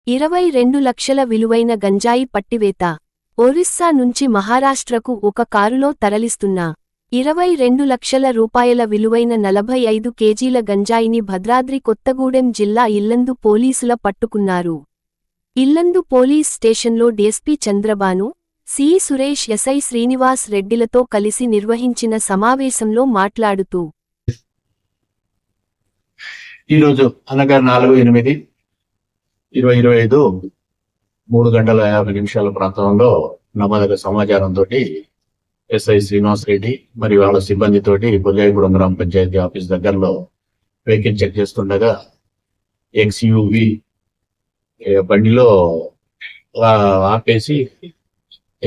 22 లక్షల విలువైన గంజాయి పట్టివేత. ఒరిస్సా నుంచి మహారాష్ట్రకు ఒక కారులో తరలిస్తున్న 22 లక్షల రూపాయల విలువైన 45 కేజీల గంజాయిని భద్రాద్రి కొత్తగూడెం జిల్లా ఇల్లందు పోలీసుల పట్టుకున్నారు. ఇల్లందు పోలీస్ స్టేషన్లో DSP Chandrabhanu, CI Suresh, SI Srinivas రెడ్డిలతో కలిసి నిర్వహించిన సమావేశంలో మాట్లాడుతూ ఈరోజు అనగా 4/8/2025 3:50 ప్రాంతంలో నమోదైన సమాచారంతో ఎస్ఐ శ్రీనివాస్ రెడ్డి మరియు వాళ్ళ సిబ్బందితోటి బుజాయిగూడెం గ్రామ పంచాయతీ ఆఫీస్ దగ్గరలో వెహికల్ చెక్ చేస్తుండగా XUV బండిలో ఆపేసి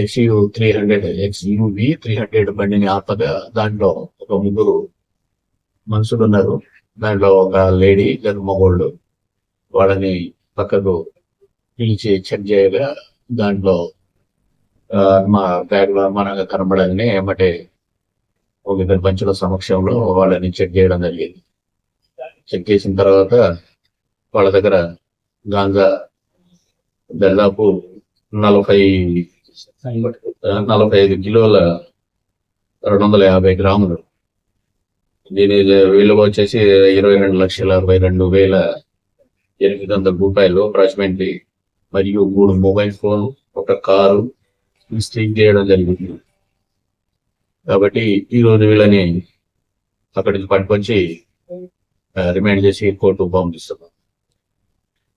XUV 300 బండిని ఆపగా దాంట్లో ఒక ముగ్గురు మనుషులు ఉన్నారు. దాంట్లో ఒక లేడీ, ఇద్దరు మగోళ్ళు. వాళ్ళని పక్కకు పిలిచి చెక్ చేయగా దాంట్లో మా బ్యాగ్ లో అనుమానంగా కనబడాలని ఏమంటే ఒక ఇద్దరు పంచుల సమక్షంలో వాళ్ళని చెక్ చేయడం జరిగింది. చెక్ చేసిన తర్వాత వాళ్ళ దగ్గర గాంజా దాదాపు 45 కిలోల 250 గ్రాములు, దీని విలువ వచ్చేసి 22,62,800 రూపాయలు అప్రాక్సిమేట్లీ, మరియు 3 మొబైల్ ఫోన్, ఒక కారు సీజ్ చేయడం జరిగింది. కాబట్టి ఈ రోజు వీళ్ళని అక్కడి నుంచి పట్టుకొచ్చి రిమాండ్ చేసి కోర్టుకు పంపిస్తున్నాం.